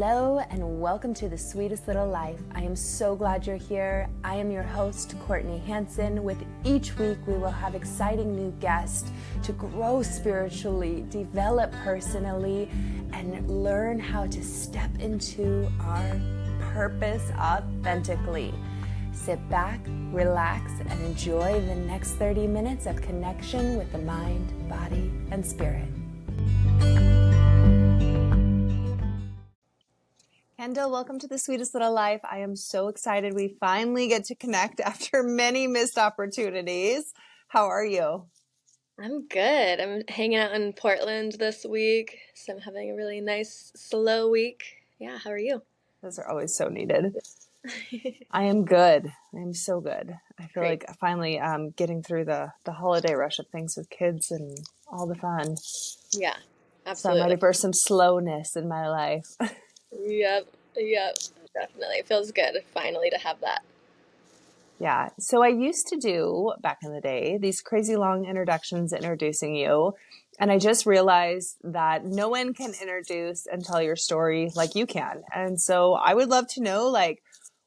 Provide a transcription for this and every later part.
Hello and welcome to the Sweetest Little Life. I am so glad you're here. I am your host, Courtney Hanson. With each week, we will have exciting new guests to grow spiritually, develop personally, and learn how to step into our purpose authentically. Sit back, relax, and enjoy the next 30 minutes of connection with the mind, body, and spirit. Kendall, welcome to the Sweetest Little Life. I am so excited we finally get to connect after many missed opportunities. How are you? I'm good. I'm hanging out in Portland this week, so I'm having a really nice, slow week. Yeah, how are you? Those are always so needed. I am good. I am so good. I feel Great. like finally getting through the holiday rush of things with kids and all the fun. Yeah, So I'm absolutely. ready for some slowness in my life. Yep, definitely. It feels good finally to have that. Yeah. So I used to do back in the day these crazy long introductions introducing you. And I just realized that no one can introduce and tell your story like you can. And so I would love to know like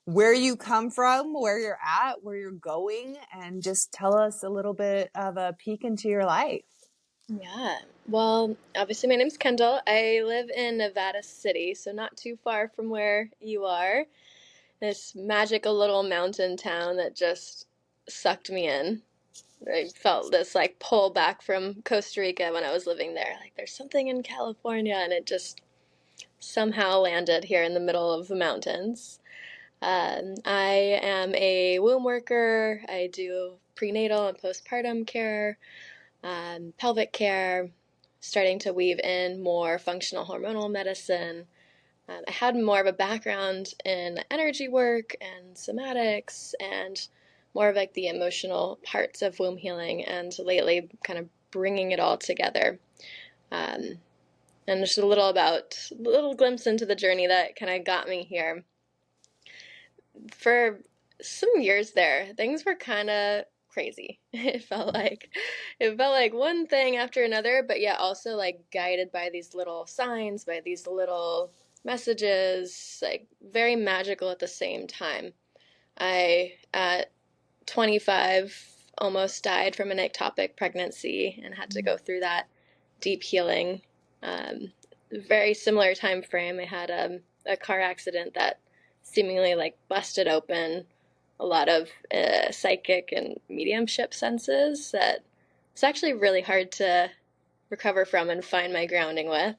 where you come from, where you're at, where you're going, and just tell us a little bit of a peek into your life. Yeah. Well, obviously my name's Kendall. I live in Nevada City, so not too far from where you are. This magical little mountain town that just sucked me in. I felt this like pull back from Costa Rica when I was living there. Like there's something in California, and it just somehow landed here in the middle of the mountains. I am a womb worker. I do prenatal and postpartum care, pelvic care, starting to weave in more functional hormonal medicine. I had more of a background in energy work and somatics and more of like the emotional parts of womb healing, and lately kind of bringing it all together. And just a little glimpse into the journey that kind of got me here. For some years there, things were kind of crazy. It felt like one thing after another, but yet also like guided by these little signs, by these little messages, like very magical at the same time. I, at 25, almost died from an ectopic pregnancy and had to go through that deep healing. Very similar time frame. I had a car accident that seemingly like busted open a lot of psychic and mediumship senses that it's actually really hard to recover from and find my grounding with.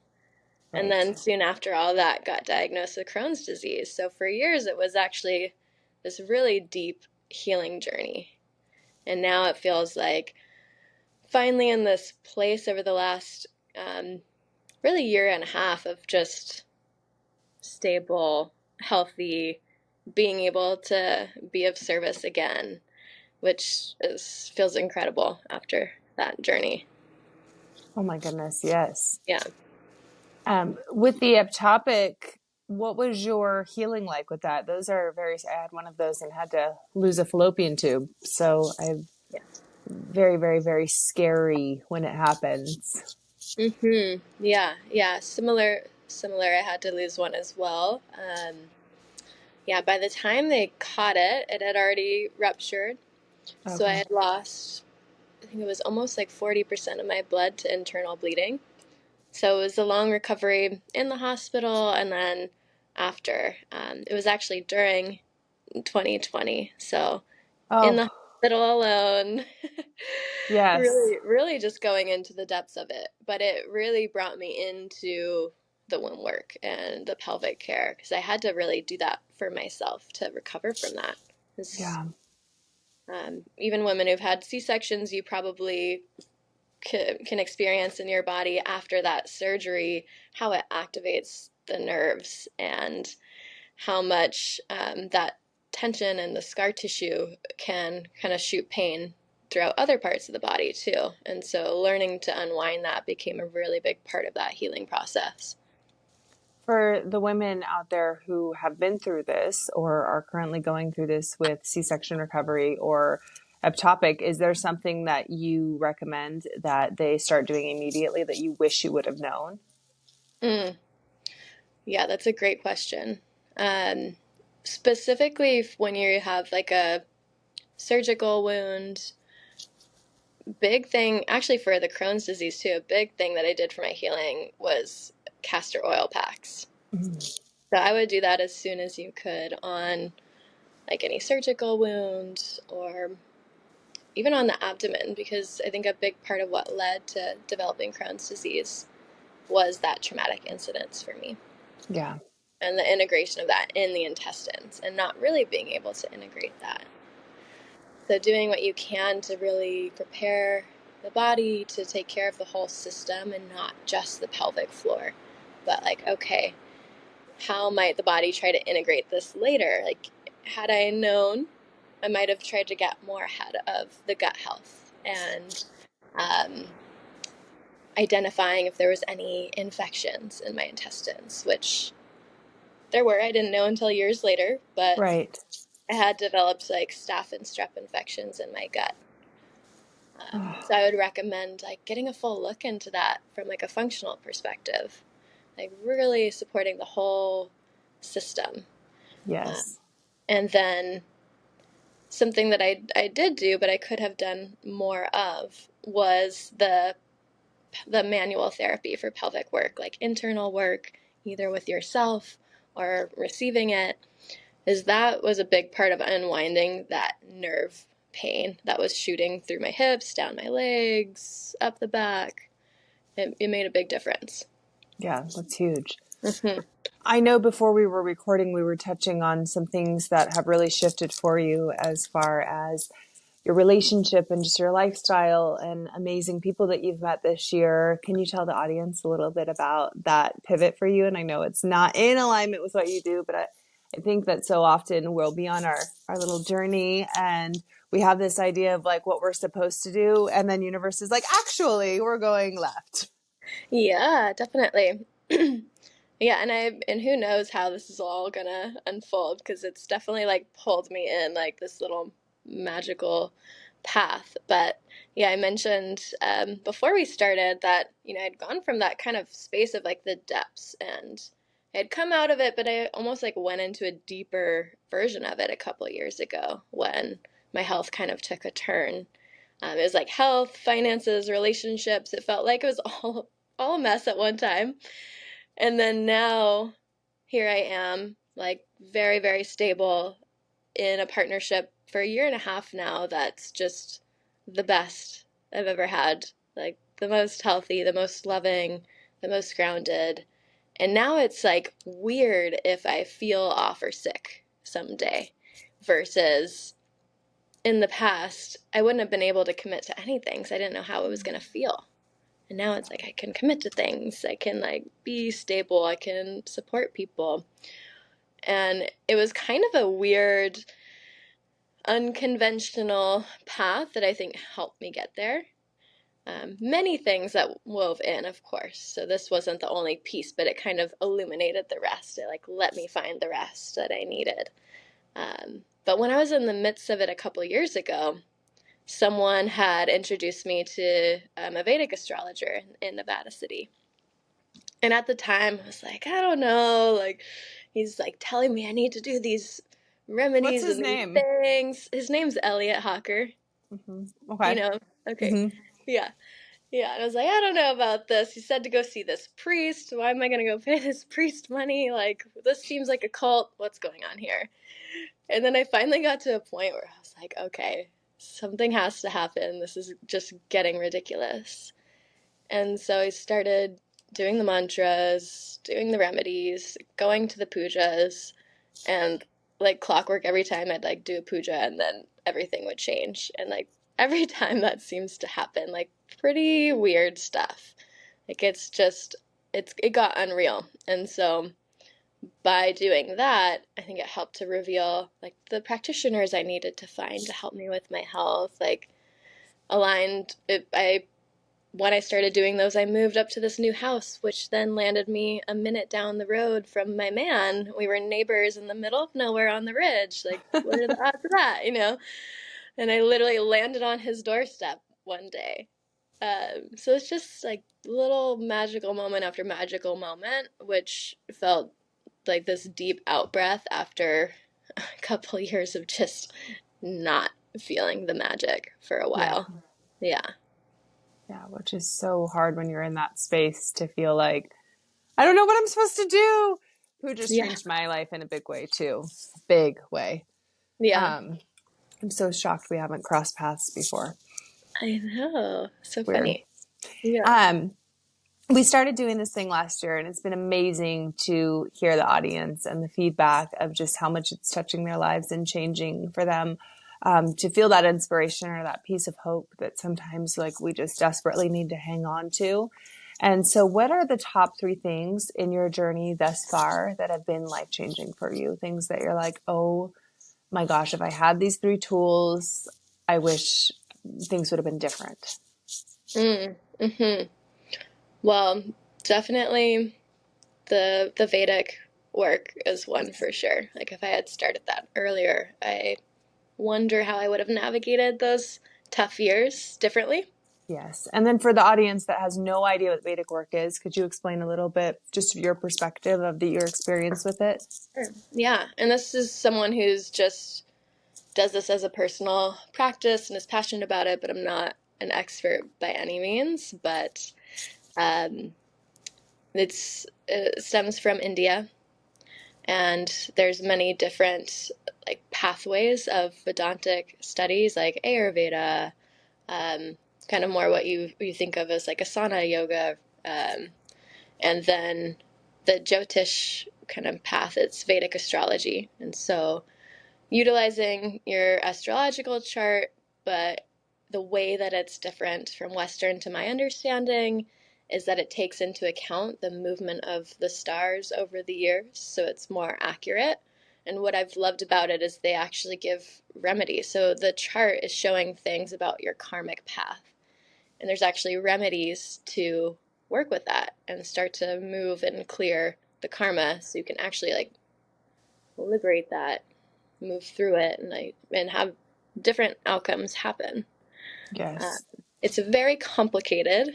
Right. And then soon after all that, got diagnosed with Crohn's disease. So for years, it was actually this really deep healing journey. And now it feels like finally in this place over the last really year and a half of just stable, healthy, being able to be of service again, which feels incredible after that journey. Oh my goodness, yes. Yeah. With the ectopic, what was your healing like with that? Those are I had one of those and had to lose a fallopian tube. So very, very, very scary when it happens. Yeah. Similar. I had to lose one as well. By the time they caught it, it had already ruptured. Okay. So I had lost, I think it was almost like 40% of my blood to internal bleeding. So it was a long recovery in the hospital, and then after. It was actually during 2020. So in the hospital alone. Yes. Really just going into the depths of it. But it really brought me into the womb work and the pelvic care, because I had to really do that for myself to recover from that. Yeah. Even women who've had C-sections, you probably can experience in your body after that surgery how it activates the nerves and how much that tension and the scar tissue can kind of shoot pain throughout other parts of the body too. And so learning to unwind that became a really big part of that healing process. For the women out there who have been through this or are currently going through this with C-section recovery or ectopic, is there something that you recommend that they start doing immediately that you wish you would have known? Yeah, that's a great question. Um, Specifically when you have like a surgical wound, big thing, actually for the Crohn's disease too, a big thing that I did for my healing was castor oil packs. Mm. So I would do that as soon as you could on like any surgical wound or even on the abdomen, because I think a big part of what led to developing Crohn's disease was that traumatic incidents for me. Yeah. And the integration of that in the intestines and not really being able to integrate that. So doing what you can to really prepare the body to take care of the whole system and not just the pelvic floor, but like, okay, how might the body try to integrate this later? Like, had I known, I might have tried to get more ahead of the gut health and um, identifying if there was any infections in my intestines, which there were. I didn't know until years later, but Right. I had developed like staph and strep infections in my gut. Oh, So I would recommend like getting a full look into that from like a functional perspective, like really supporting the whole system. yes. And then something that I did do, but I could have done more of, was the manual therapy for pelvic work, like internal work, either with yourself or receiving it, is that was a big part of unwinding that nerve pain that was shooting through my hips, down my legs, up the back. It made a big difference. Yeah, that's huge. Mm-hmm. I know before we were recording, we were touching on some things that have really shifted for you as far as your relationship and just your lifestyle and amazing people that you've met this year. Can you tell the audience a little bit about that pivot for you? And I know it's not in alignment with what you do, but I think that so often we'll be on our little journey and we have this idea of like what we're supposed to do. And then universe is like, actually, we're going left. Yeah, definitely. Yeah, and who knows how this is all gonna unfold, because it's definitely like pulled me in like this little magical path. But yeah, I mentioned before we started that, I'd gone from that kind of space of like the depths, and I had come out of it, but I almost like went into a deeper version of it a couple years ago when my health kind of took a turn. It was like health, finances, relationships. It felt like it was all a mess at one time. And then now here I am, like very, very stable in a partnership for a year and a half now that's just the best I've ever had. Like the most healthy, the most loving, the most grounded. And now it's like weird if I feel off or sick someday versus in the past, I wouldn't have been able to commit to anything because I didn't know how it was going to feel. And now it's like I can commit to things. I can like be stable. I can support people. And it was kind of a weird, unconventional path that I think helped me get there. Many things that wove in, of course. So this wasn't the only piece, but it kind of illuminated the rest. It like let me find the rest that I needed. But when I was in the midst of it a couple years ago, someone had introduced me to a Vedic astrologer in Nevada City. And at the time, I was like, I don't know. Like, he's like telling me I need to do these What's remedies his and these name? things. His name's Elliot Hawker. You Okay. know? Okay. Hmm. Yeah. Yeah. And I was like, I don't know about this. He said to go see this priest. Why am I going to go pay this priest money? Like, this seems like a cult. What's going on here? And then I finally got to a point where I was like, okay, something has to happen. This is just getting ridiculous. And so I started doing the mantras, doing the remedies, going to the pujas, and like clockwork, every time I'd like do a puja and then everything would change. And like every time that seems to happen, like pretty weird stuff. Like it got unreal. And so by doing that, I think it helped to reveal like the practitioners I needed to find to help me with my health, like aligned it, I when I started doing those, I moved up to this new house, which then landed me a minute down the road from my man. We were neighbors in the middle of nowhere on the ridge. Like, what are the odds of that, And I literally landed on his doorstep one day. So it's just like little magical moment after magical moment, which felt like this deep out breath after a couple years of just not feeling the magic for a Yeah. while. Yeah. Yeah. Which is so hard when you're in that space to feel like, I don't know what I'm supposed to do. Who just Yeah. changed my life in a big way too. Big way. Yeah. I'm so shocked we haven't crossed paths before. I know. So Weird. funny. Yeah. We started doing this thing last year, and it's been amazing to hear the audience and the feedback of just how much it's touching their lives and changing for them. To feel that inspiration or that piece of hope that sometimes like we just desperately need to hang on to. And so what are the top 3 things in your journey thus far that have been life changing for you? Things that you're like, oh my gosh, if I had these 3 tools, I wish things would have been different. Mm-hmm. Well, definitely the Vedic work is one for sure. Like if I had started that earlier, I wonder how I would have navigated those tough years differently. Yes. And then for the audience that has no idea what Vedic work is, could you explain a little bit just your perspective of your experience with it? Sure. Yeah, and this is someone who's just does this as a personal practice and is passionate about it, but I'm not an expert by any means. But um, it stems from India, and there's many different like pathways of Vedantic studies, like Ayurveda, um, kind of more what you think of as like asana yoga, and then the Jyotish kind of path. It's Vedic astrology, and so utilizing your astrological chart, but the way that it's different from Western to my understanding is that it takes into account the movement of the stars over the years, so it's more accurate. And what I've loved about it is they actually give remedies. So the chart is showing things about your karmic path, and there's actually remedies to work with that and start to move and clear the karma so you can actually like liberate that, move through it, and have different outcomes happen. Uh, Yes. it's very complicated.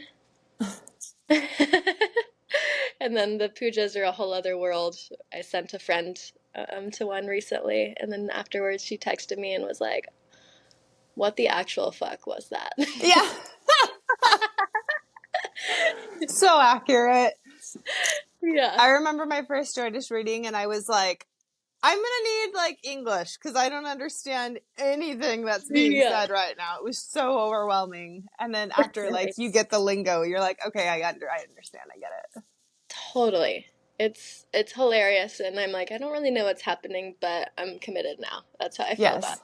And then the pujas are a whole other world. I sent a friend to one recently, and then afterwards she texted me and was like, "What the actual fuck was that?" Yeah. So accurate. Yeah. I remember my first Jyotish reading and I was like, I'm going to need like English because I don't understand anything that's being Yeah. said right now. It was so overwhelming. And then after like you get the lingo, you're like, okay, I understand. I get it. Totally. It's hilarious, and I'm like, I don't really know what's happening, but I'm committed now. That's how I feel about Yes. it.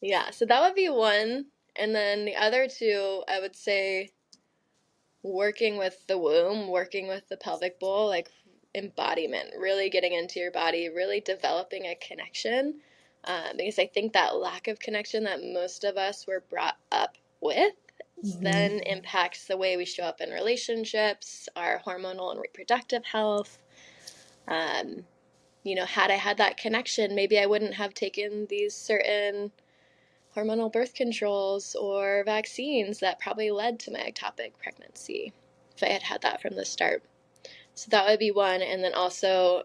Yeah, so that would be one. And then the other two, I would say working with the womb, working with the pelvic bowl, like embodiment, really getting into your body, really developing a connection. Because I think that lack of connection that most of us were brought up with then impacts the way we show up in relationships, our hormonal and reproductive health. Um, had I had that connection, maybe I wouldn't have taken these certain hormonal birth controls or vaccines that probably led to my ectopic pregnancy if I had had that from the start. So that would be one. And then also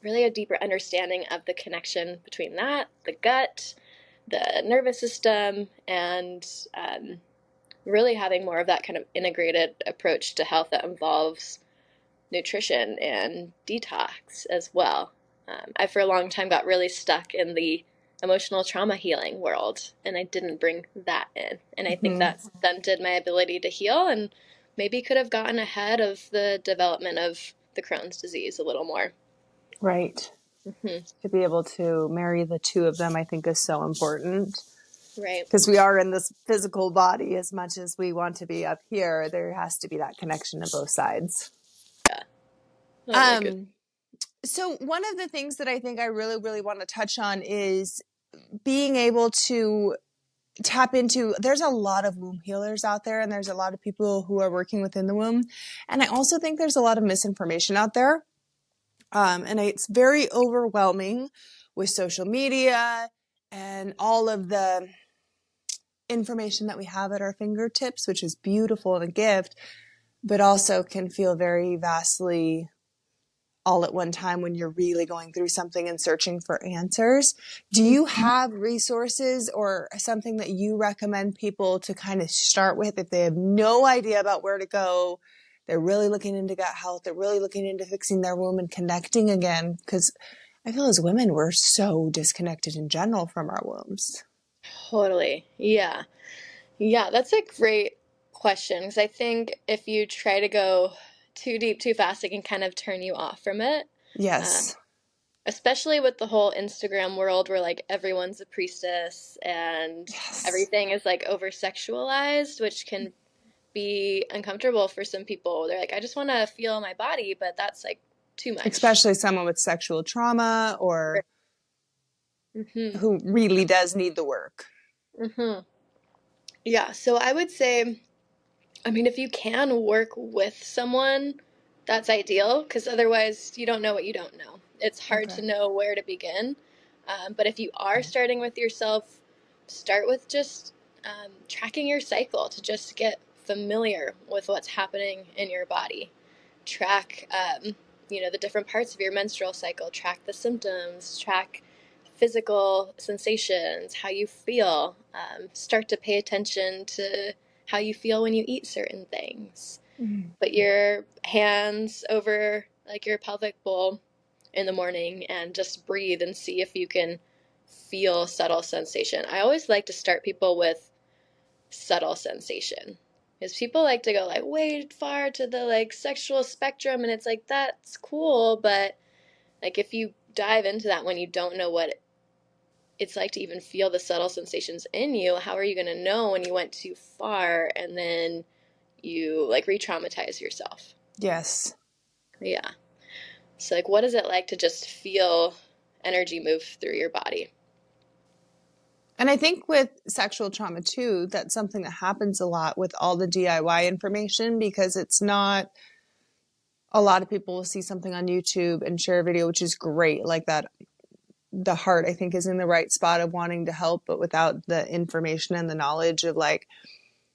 really a deeper understanding of the connection between that, the gut, the nervous system, and really having more of that kind of integrated approach to health that involves nutrition and detox as well. I, for a long time, got really stuck in the emotional trauma healing world, and I didn't bring that in. And I think that stunted my ability to heal and maybe could have gotten ahead of the development of the Crohn's disease a little more. Right. Mm-hmm. To be able to marry the two of them, I think is so important. Right. Because we are in this physical body as much as we want to be up here. There has to be that connection to both sides. Yeah. Oh my goodness. So one of the things that I think I really, really want to touch on is being able to tap into, there's a lot of womb healers out there and there's a lot of people who are working within the womb. And I also think there's a lot of misinformation out there. And it's very overwhelming with social media and all of the information that we have at our fingertips, which is beautiful and a gift, but also can feel very vastly all at one time when you're really going through something and searching for answers. Do you have resources or something that you recommend people to kind of start with if they have no idea about where to go? They're really looking into gut health. They're really looking into fixing their womb and connecting again. Because I feel as women, we're so disconnected in general from our wombs. Totally. Yeah. Yeah, that's a great question because I think if you try to go too deep too fast, it can kind of turn you off from it. Uh, Yes. Especially with the whole Instagram world where like everyone's a priestess and Yes. everything is like over sexualized, which can be uncomfortable for some people. They're like, I just want to feel my body, but that's like too much. Especially someone with sexual trauma or Mm-hmm. who really does need the work. Mm-hmm. Yeah, so I would say, I mean, if you can work with someone, that's ideal because otherwise you don't know what you don't know. It's hard Okay. to know where to begin. But if you are starting with yourself, start with just tracking your cycle to just get familiar with what's happening in your body. Track, the different parts of your menstrual cycle, track the symptoms, track physical sensations, how you feel. Start to pay attention to how you feel when you eat certain things. Mm-hmm. Put your hands over like your pelvic bowl in the morning and just breathe and see if you can feel subtle sensation. I always like to start people with subtle sensation because people like to go like way far to the like sexual spectrum, and it's like that's cool, but like if you dive into that when you don't know what it's like to even feel the subtle sensations in you, how are you going to know when you went too far and then you like re-traumatize yourself? Yes. Yeah. So like what is it like to just feel energy move through your body? And I think with sexual trauma too, that's something that happens a lot with all the DIY information because it's not a lot of people will see something on YouTube and share a video, which is great. Like that, the heart, I think, is in the right spot of wanting to help, but without the information and the knowledge of like,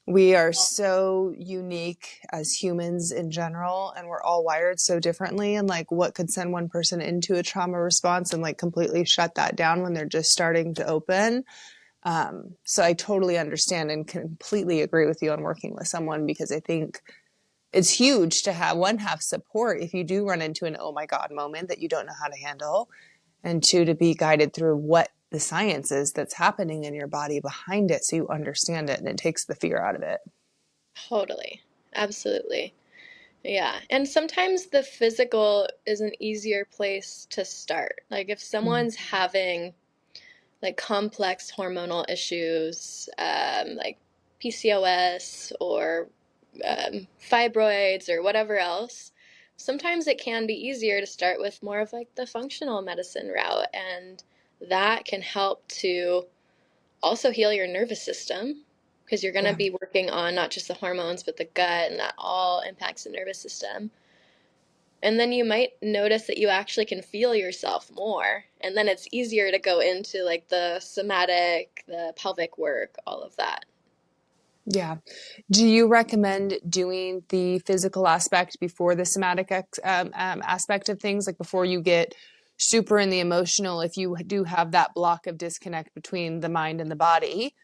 we are so unique as humans in general, and we're all wired so differently. And like, what could send one person into a trauma response and like completely shut that down when they're just starting to open? So I totally understand and completely agree with you on working with someone because I think it's huge to have support if you do run into an oh my God moment that you don't know how to handle, and two, to be guided through what the science is that's happening in your body behind it so you understand it and it takes the fear out of it. Totally. Absolutely. Yeah. And sometimes the physical is an easier place to start. Like if Mm. someone's having like complex hormonal issues, like PCOS or fibroids or whatever else, sometimes it can be easier to start with more of like the functional medicine route. And that can help to also heal your nervous system because you're going to Yeah. be working on not just the hormones, but the gut, and that all impacts the nervous system. And then you might notice that you actually can feel yourself more. And then it's easier to go into like the somatic, the pelvic work, all of that. Yeah. Do you recommend doing the physical aspect before the somatic aspect of things, like before you get super in the emotional? If you do have that block of disconnect between the mind and the body,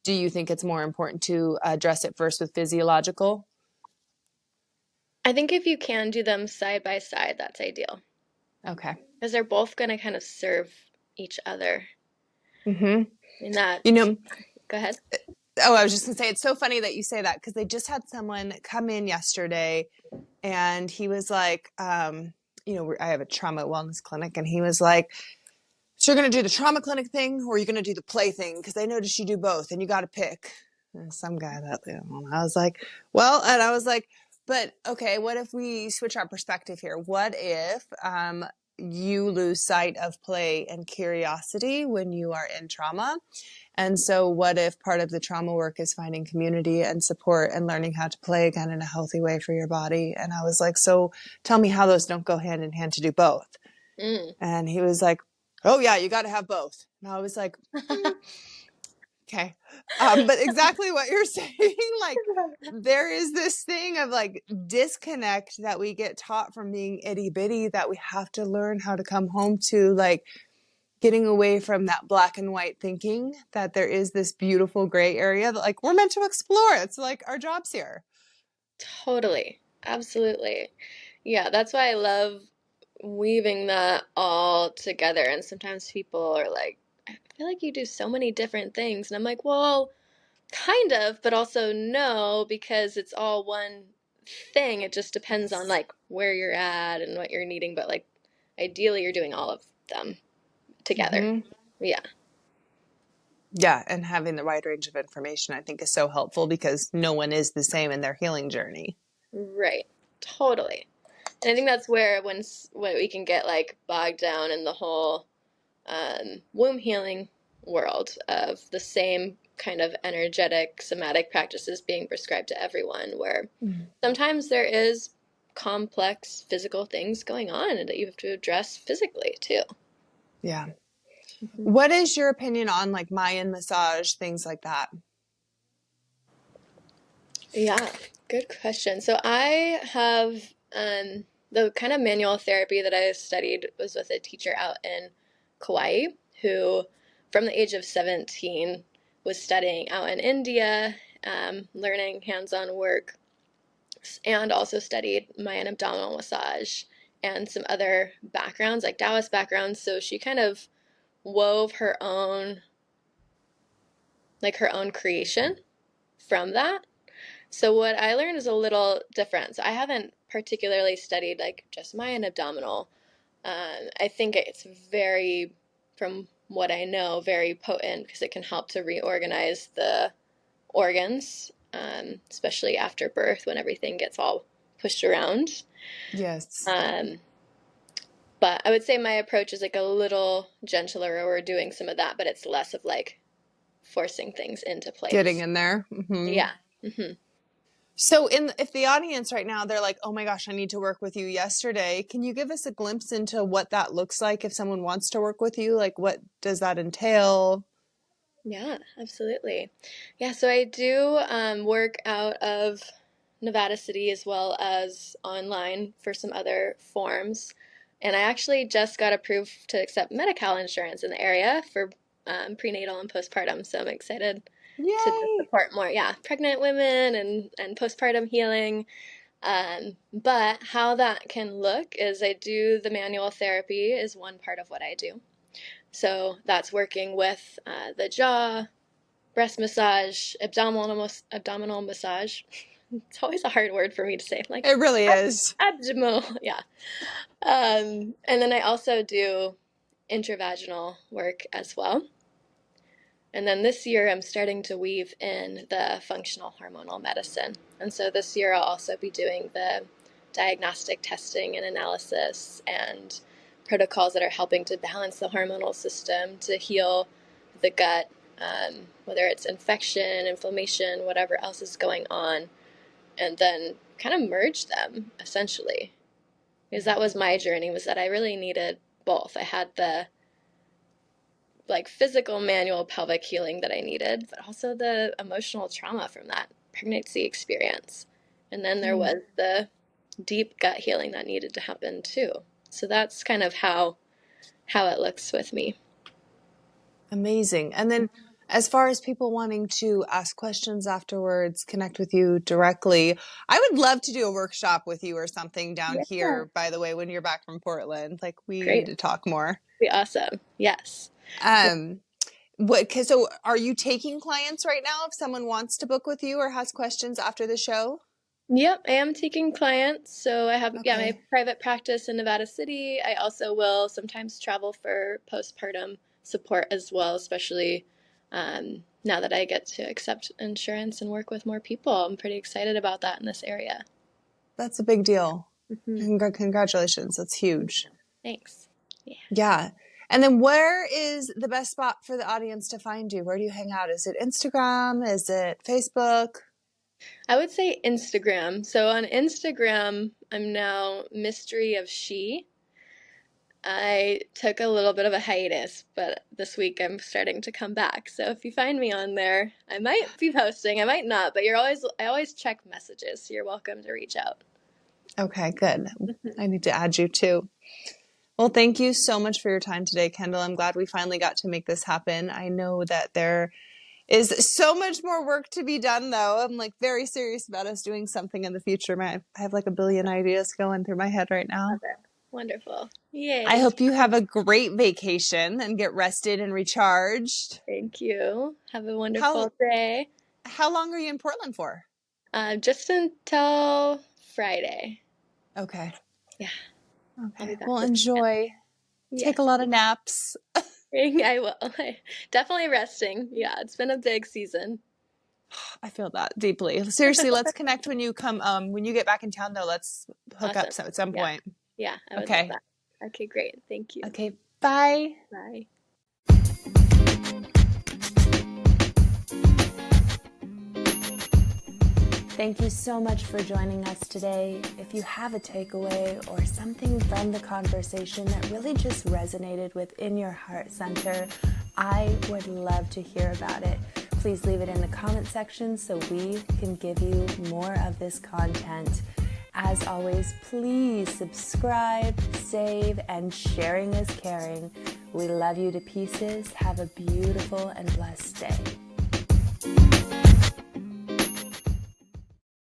do you think it's more important to address it first with physiological? I think if you can do them side by side, that's ideal Okay. because they're both going to kind of serve each other Mm-hmm. in that. You know, Go ahead. oh, I was just gonna say, it's so funny that you say that because they just had someone come in yesterday and he was like, I have a trauma wellness clinic, and he was like, so you're going to do the trauma clinic thing or you're going to do the play thing? Because I noticed you do both and you got to pick. And some guy that, I was like, well, and I was like, but okay, what if we switch our perspective here? What if you lose sight of play and curiosity when you are in trauma? And so what if part of the trauma work is finding community and support and learning how to play again in a healthy way for your body? And I was like, so tell me how those don't go hand in hand to do both. Mm. And he was like, oh yeah, you got to have both. And I was like, Okay. But exactly what you're saying, like there is this thing of like disconnect that we get taught from being itty bitty that we have to learn how to come home to, like getting away from that black and white thinking that there is this beautiful gray area that like we're meant to explore. It's like our job's here. Totally. Absolutely. Yeah, that's why I love weaving that all together. And sometimes people are like, I feel like you do so many different things. And I'm like, well, kind of, but also no, because it's all one thing. It just depends on Yes. like where you're at and what you're needing. But like ideally, you're doing all of them together. Mm-hmm. Yeah. Yeah, and having the wide range of information I think is so helpful because no one is the same in their healing journey. Right. Totally. And I think that's where when we can get like bogged down in the whole womb healing world of the same kind of energetic somatic practices being prescribed to everyone, where Mm. sometimes there is complex physical things going on and that you have to address physically too. Yeah. Mhm. What is your opinion on like Mayan massage, things like that? Yeah, good question. So I have the kind of manual therapy that I studied was with a teacher out in Kauai who, from the age of 17, was studying out in India, learning hands-on work, and also studied Mayan abdominal massage and some other backgrounds, like Taoist backgrounds. So she kind of wove her own creation from that. So what I learned is a little different. So I haven't particularly studied like just Mayan abdominal. I think it's very, from what I know, very potent because it can help to reorganize the organs, especially after birth when everything gets all pushed around. Yes. Um, but I would say my approach is like a little gentler. We're doing some of that, but it's less of like forcing things into Getting place. in there. Hmm. Yeah. Hmm. So if the audience right now, they're like, oh my gosh, I need to work with you yesterday. Can you give us a glimpse into what that looks like if someone wants to work with you? Like, what does that entail? Yeah, absolutely. Yeah, so I do work out of Nevada City as well as online for some other forms. And I actually just got approved to accept Medi-Cal insurance in the area for prenatal and postpartum. So I'm excited to just Yay. support more, yeah, pregnant women and postpartum healing. But how that can look is I do the manual therapy is one part of what I do. So that's working with the jaw, breast massage, abdominal massage. It's always a hard word for me to say. Like It really is. abdominal, yeah. And then I also do intravaginal work as well. And then this year I'm starting to weave in the functional hormonal medicine. And so this year I'll also be doing the diagnostic testing and analysis and protocols that are helping to balance the hormonal system to heal the gut, whether it's infection, inflammation, whatever else is going on, and then kind of merge them essentially. Because that was my journey, was that I really needed both. I had the like physical manual pelvic healing that I needed, but also the emotional trauma from that pregnancy experience. And then there Mm. was the deep gut healing that needed to happen too. So that's kind of how it looks with me. Amazing. And then as far as people wanting to ask questions afterwards, connect with you directly, I would love to do a workshop with you or something down Yeah. here, by the way, when you're back from Portland. Like we need Great. to talk more. Be awesome. Yes. Yeah. Um, so are you taking clients right now if someone wants to book with you or has questions after the show? Yep, I am taking clients. So I have, yeah, my Okay. private practice in Nevada City. I also will sometimes travel for postpartum support as well, especially now that I get to accept insurance and work with more people. I'm pretty excited about that in this area. That's a big deal. Hmm. Congratulations. That's huge. Thanks. Yeah. Yeah. And then where is the best spot for the audience to find you? Where do you hang out? Is it Instagram? Is it Facebook? I would say Instagram. So on Instagram, I'm now Mystery of She. I took a little bit of a hiatus, but this week I'm starting to come back. So if you find me on there, I might be posting, I might not, but I always check messages, so you're welcome to reach out. Okay, good. I need to add you too. Well, thank you so much for your time today, Kendall. I'm glad we finally got to make this happen. I know that there is so much more work to be done, though. I'm like very serious about us doing something in the future. I have like a billion ideas going through my head right now. Okay. Wonderful. I Yay. hope you have a great vacation and get rested and recharged. Thank you. Have a How wonderful day. how long are you in Portland for? Just until Friday. Okay. Yeah, I'll be Okay. back Well, this weekend. enjoy. Take a Yes, lot of naps. I will. Definitely resting. Yeah, it's been a big season. I feel that deeply. Seriously, let's connect when you come when you get back in town though. Let's hook up Awesome. at some Yeah, point. yeah, I would love Okay. that. Okay, great. Thank you. Okay. Bye. Bye. Thank you so much for joining us today. If you have a takeaway or something from the conversation that really just resonated within your heart center, I would love to hear about it. Please leave it in the comment section so we can give you more of this content. As always, please subscribe, save, and sharing is caring. We love you to pieces. Have a beautiful and blessed day.